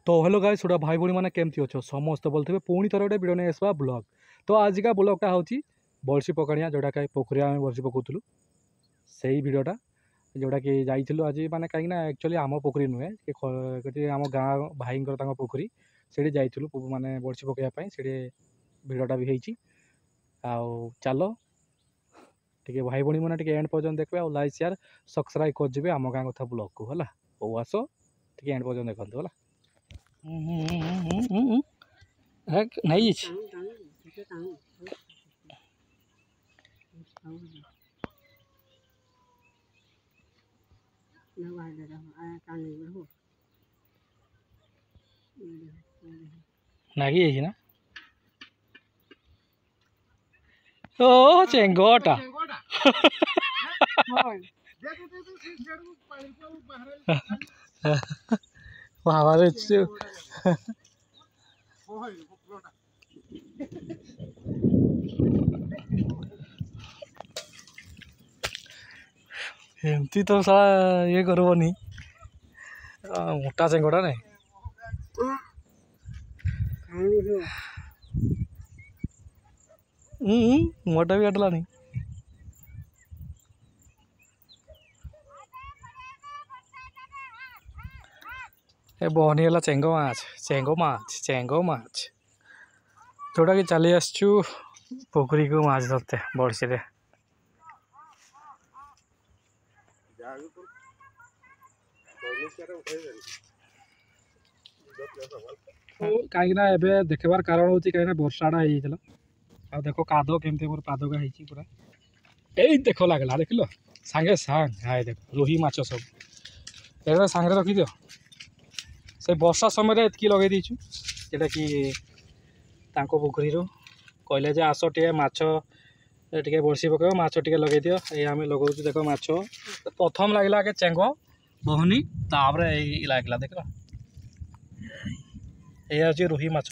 तो hello guys छोटा भाई भाई मैंने केमती अच्छो समस्त बोलते पुणी थर गोटे भिडियो नहीं आसवा ब्लॉग। तो आजिका ब्लॉगटा हूँ बड़सी पकाणिया जोटा कि पोखरी आम बड़सी पकाऊलु से ही भिडटा जोटा कि जाइलु आज मैंने कहीं एक्चुअली आम पोखरी नुहे कि आम गाँ भाई पोखरी से जाइलु माने बड़सी पकाइवाई से भिडटा भी होती आउ चलो टे भाई भाई मैंने एंड पर्यटन देखते और लाइक शेयर सब्सक्राइब कर आम गाँ कथा ब्लॉग को है ओ आस टे एंड पर्यटन देखते है नहीं नागी है ना ओ चेंगोटा हमारे एमती तो सारा ये करबनी मोटा चेंगोटा नहीं मोटा भी काटला नहीं ए बहनीगला चेंगो माछ जोटा कि चली आसचु पोखरी को माछ धरते बड़सी रे कहीं देखबार कारण हूँ कहीं वर्षाटा हो आ देख कादो केमती मोर पादका हो पूरा यही देख लगला देख लो सांगे सांग हाय देख रोही माछ सब एक सांगे रखी दियो से वर्षा समय एतकी लगे दीचु जोटा कि पोखरी कहले जे आस टे माछ टे बड़सी पक माछ टे लगे दियो ये आम लगौ देख माछ प्रथम लगला के चेंग बहनी तापर लगला देख ये हूँ रोही माछ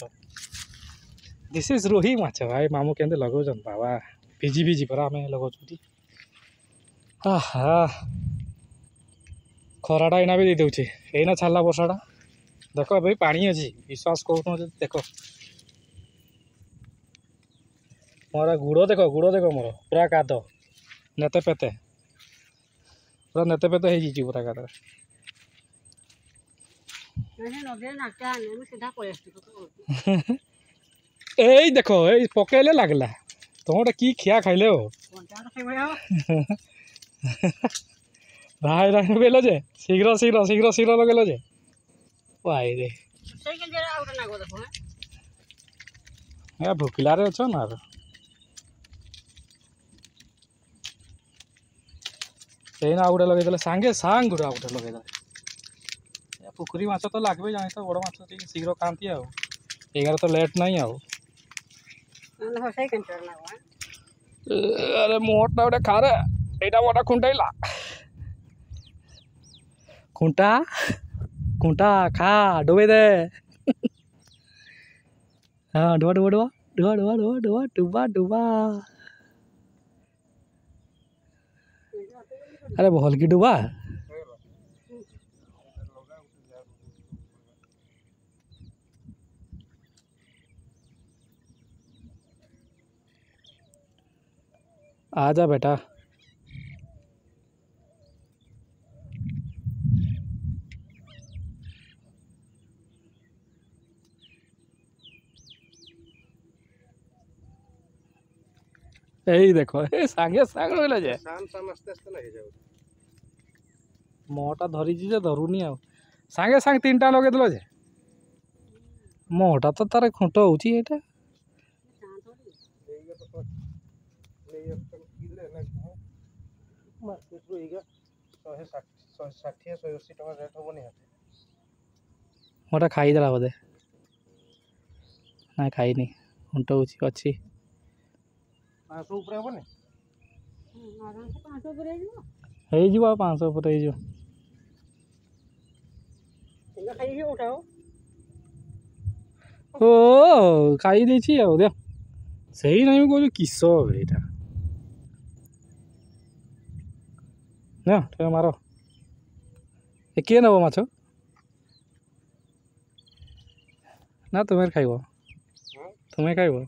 दिस इज रोही माछ भाई मामू के लगाऊन बाबा भिजी भिजी परा आम लगाऊ खराटा एना भी दे दूचे एना छाड़ा वर्षाटा देख भाई पानी अच्छी विश्वास कर देख मोर गुड़ देख मोर पूरा काद नेते पेते पूरा नेते पेते हो पूरा काद এই দেখো এই পকাইলে লাগলা তোমার কি খিয়া খাইলে ও ভাই রাই বেলো যে শীঘ্র শীঘ্র শীঘ্র শীঘ্র লগেলো যে ভাই রে হ্যাঁ ভুকিলারে অছ না সেই না গোটে লগাই দেলে সাঙ্গে সাং গোটে লগাই দেলে पोखरी माछ तो लगे जानी तो बड़ माछ शीघ्र खाती आगार तो लेट नहीं अरे मोटा गोटे खा रे यहाँ मोटा खुंटाइला खुंटा खुंटा खा डुबे दे हाँ डुबा डुबा डुबा डुबा डुबा डुबा डुबा डुबा अरे भल की डुबा आजा बेटा यही देखो सांगे सांग रहा जे मोटा धरी जे धरुनी आ सांगे सांग तीन टा लगे दिल जे मोटा तो तार खुंट होची एटा मोटा खाई देला बोधे ना खाईनी खुंट होची अच्छी 500 ऊपर हेबो ने आराम से 500 ऊपर हे जिवो 500 ऊपर हे जिवो एला खाई हे उठाओ ओ खाई देछि आ दे सही नहीं को किस एटा ना तो मारो किए नब माछ ନା ତୁମେ ଖାଇବ? ତୁମେ ଖାଇବ?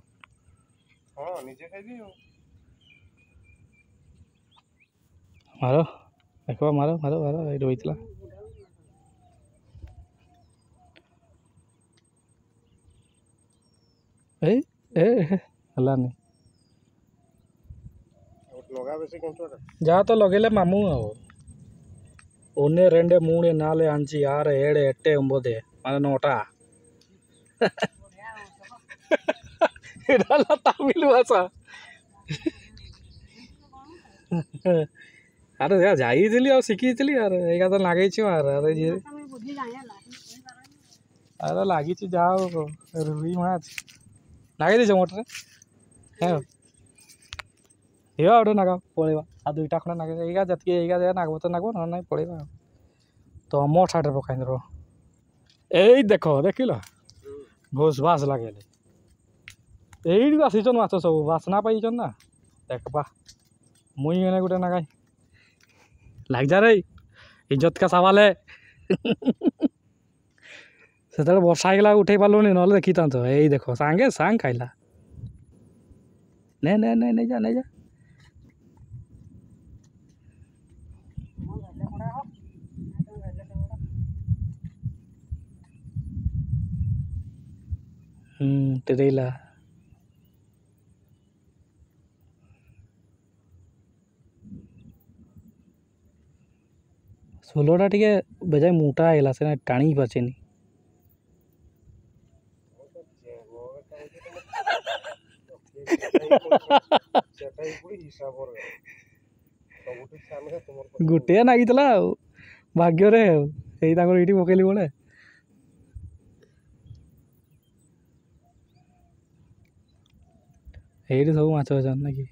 ହଁ ନିଜେ ଖାଇବି ଆଉ। ମାର ଦେଖ, ମାର ମାର ମାର, ଏଇଠି ରହିଥିଲା। ଏଇ ଏ ହେଲାନି। ଲଗା ବେଶୀ କେଞ୍ଚୁଆଟା ଯାହା ତ ଲଗେଇଲେ ମାମୁଁ ଆଉ। ಒನ್ನೆ ರೆಂಡೆ ಮೂಣೆ ನಾಲೆ ಅಂಚಿ ಆರು ಏಳು ಎಟ್ಟೆ ಒಂಬತ್ತು ମାନେ 9ଟା। ଏଇଟା ହେଲା ତାମିଲ ଭାଷା। ଆରେ ଯାଇଥିଲି ଆଉ ଶିଖିଥିଲି ଆରେ ଏଇଟା ତ ଲାଗିଛି ଆରେ ଆରେ ଲାଗିଛି ଯାହା ହଉ ରୁଇ ମାଛ ଲଗାଇ ଦେଇଛ ମୋଟରେ। ହଁ ହିଅ ଗୋଟେ ନାଗ ପଳେଇବା ଆଉ 2ଟା ଖଣ୍ଡେ ନାଗ ଏଇଗା ଯେତିକି ଏଇଗା ନାଗବ ତ ନାଗବ ନହେଲେ ନାଇଁ ପଳେଇବା ଆଉ। ତମ ଛାଟରେ ପକାଇ ଦେବ। ଏଇ ଦେଖ ଦେଖିଲ ଭୋସ ଭାସ ଲାଗିଲେ এইটুকু আসিছন মাছ সব বাসনা পাইছন না দেখবা মুই এনে গোটে নাগাই লাগযা রে ইজ্জত কা সওয়াল है। ସେତେବେଳେ ବର୍ଷା ହେଇଗଲା ଉଠେଇ ପାରିଲୁନି ନହେଲେ ଦେଖିଥାନ୍ତ। ଏଇ ଦେଖ ସାଙ୍ଗେ ସାଙ୍ଗ ଖାଇଲା। ନେ ନେ ନେ ନେଇଯା ନେଇଯା। ତେରେଇଲା। ଷୋଲଟା ଟିକେ ବେଜାय ମୋଟା ହେଇଗଲା ସେନା ଟାଣି ପାଚେନି। ଗୋଟିଏ ନାଗିଥିଲା ଆଉ ଭାଗ୍ୟରେ ଆଉ ଏଇ ତାଙ୍କର ଏଇଠି ପକେଇଲି ବଳେ। ଏଇଠି ସବୁ ମାଛ ଅଛନ୍ତି ନାକି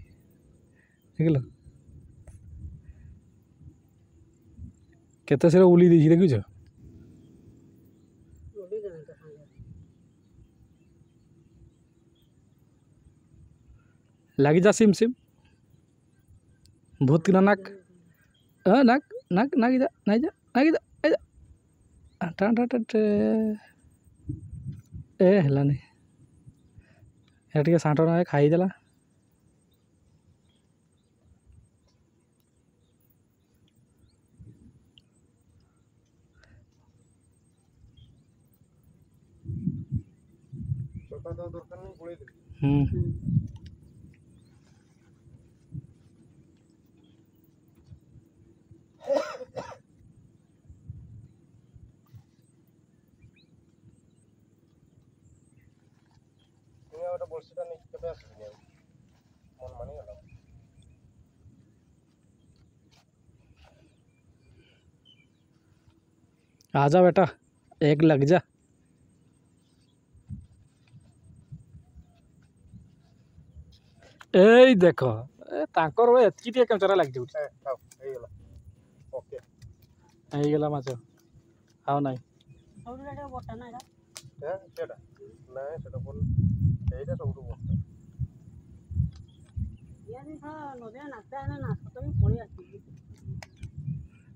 ଦେଖିଲ କେତେ ସେରେ ଉଲି ଦେଇଛି ଦେଖୁଛ। ଲାଗିଯା ସିମ୍ ସିମ୍ ବହୁତ କିନା ନାକ ନାକ ନାକ ନାଗିଯା ନାଇଯା ନାଗିଯା ଏ ହେଲାନି ଏ ଟିକେ ସାଣ୍ଟ ନ ଖାଇଦେଲା। ବର୍ଷଟା ନେଇକି କେବେ ଆସିବି ଆଉ ମନ ମାନିଗଲା। आजा बेटा एक लग जा। ଏଇ ଦେଖ ତାଙ୍କର ଏତିକି ଟିକେ କେଞ୍ଚରା ଲାଗିଯାଉଛି। ହେଇଗଲା ମାଛ ଆଉ ନାହିଁ।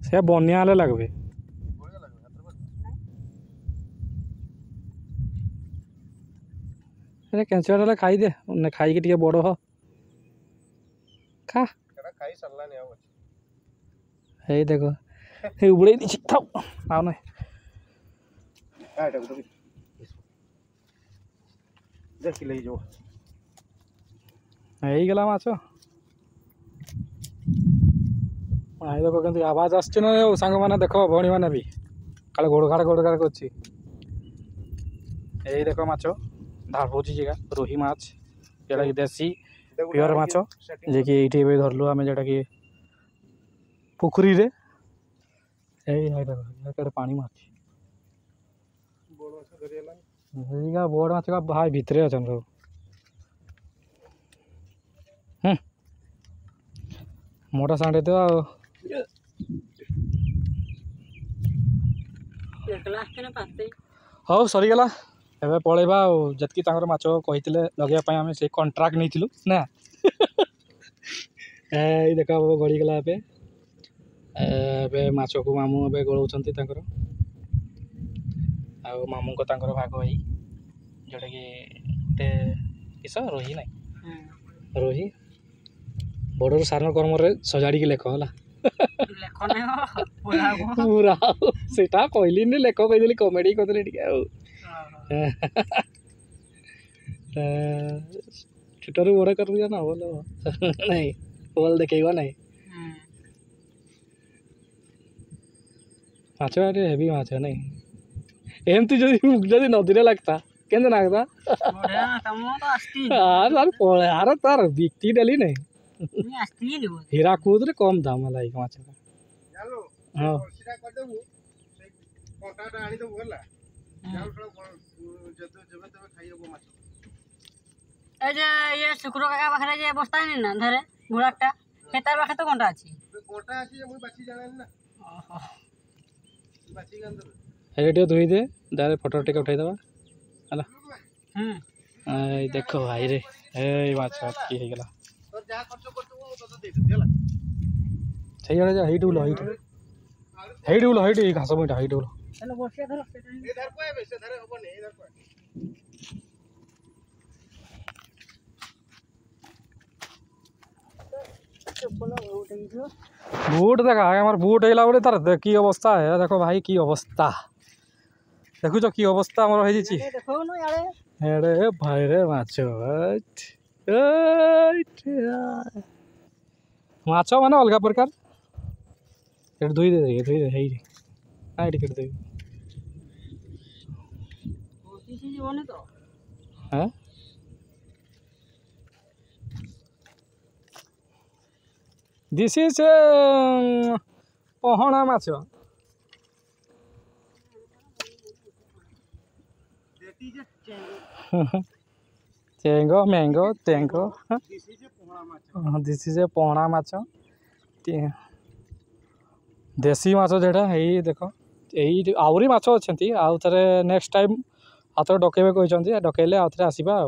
ସେ ବନ୍ୟା ହେଲେ ଲାଗବେ। କେଞ୍ଚୁଆ ହେଲେ ଖାଇଦେ ଖାଇକି ଟିକେ ବଡ଼ ହ ଖା। ଖାଇ ସାରିଲାନି ଆଉ ହେଇ ଦେଖ ହେଇ ଉବୁଳେଇ ଦେଇଛି ଥାଉ ଆଉ ନାହିଁ। ହେଇଗଲା ମାଛ। ଆଇ ଦେଖ କେମିତି ଆବାଜ ଆସୁଛି ନା ଆଉ ସାଙ୍ଗମାନେ ଦେଖ ଭଉଣୀମାନେ ବି କାଳେ ଗୋଡ଼ ଘାଡ଼ କରୁଛି। ଏଇ ଦେଖ ମାଛ ଧାପଉଛି ଯେଗା ରୋହି ମାଛ ଯେଉଁଟାକି ଦେଶୀ ପିଓର ମାଛ ଯିଏକି ଏଇଠି ଏବେ ଧରିଲୁ ଆମେ ଯେଉଁଟାକି ପୋଖରୀରେ। ଏଇ ପାଣି ମାଛ ଏଇଗା ବଡ଼ ମାଛ ଭାଇ ଭିତରେ ଅଛନ୍ତି ସବୁ। ମୋଟା ସାଣ୍ଡେ ତ ଆଉ ହଉ ସରିଗଲା ଏବେ ପଳେଇବା ଆଉ। ଯେତିକି ତାଙ୍କର ମାଛ କହିଥିଲେ ଲଗେଇବା ପାଇଁ ଆମେ ସେଇ କଣ୍ଟ୍ରାକ୍ଟ ନେଇଥିଲୁ ନା। ଏଇ ଦେଖା ଗଡ଼ିଗଲା ଏବେ ଏବେ ମାଛକୁ ମାମୁଁ ଏବେ ଗୋଳଉଛନ୍ତି ତାଙ୍କର ଆଉ ମାମୁଁଙ୍କ ତାଙ୍କର ଭାଗ ହେଇ जोटाकि गोटे किस रोही ना रोही बड़र सारण कर्म सजाड़ी लेख है पूरा से कहली लेख कहीदेली कमेडी करदेली छोटू बड़ कर दिया ना बोलो नहीं बोल देखेगा नहीं माछ हेवी माछ नहीं एमती जदि नदी लगता के लगता यार तार बिकती डेली नहीं हीराकुद रे कम दाम है लाइक माछ हाँ ये शुक्र काका पाखरे जे बस्ता नहीं ना धरे घोड़ाटा खेतार पाखे तो कोनटा अछि कोनटा अछि मुई बाची जाने ना बाची गंदर हेटे धोई दे दारे फोटो टिक उठाई दबा हला ए देखो भाई रे ए माछ की हे गेला तो जा खर्च करतो मु तो दे दे हला सही जा हेइट उलो हेइट घास मोटा हेइट उलो चलो बसिया धर ए धर को ए से धरे हबो ने ए धर को बूट देखा हमार बूट हैला बोले तार की अवस्था है देखो भाई की अवस्था देखुच की अवस्था हमर हो जी देखो न यारे अरे भाई रे माछ माछ माने अलग प्रकार धोई दे हेई आई टिकट दे हाँ दिस इज पहणा माछ चेंगो मैंगो तेंगो दिस इज पहणा माछ देसी माछ जेटा यही देख यही आहरी माछ अच्छा आउ थे नेक्स्ट टाइम आउ थे डकैबे कहते डकैले आउ थे आसवा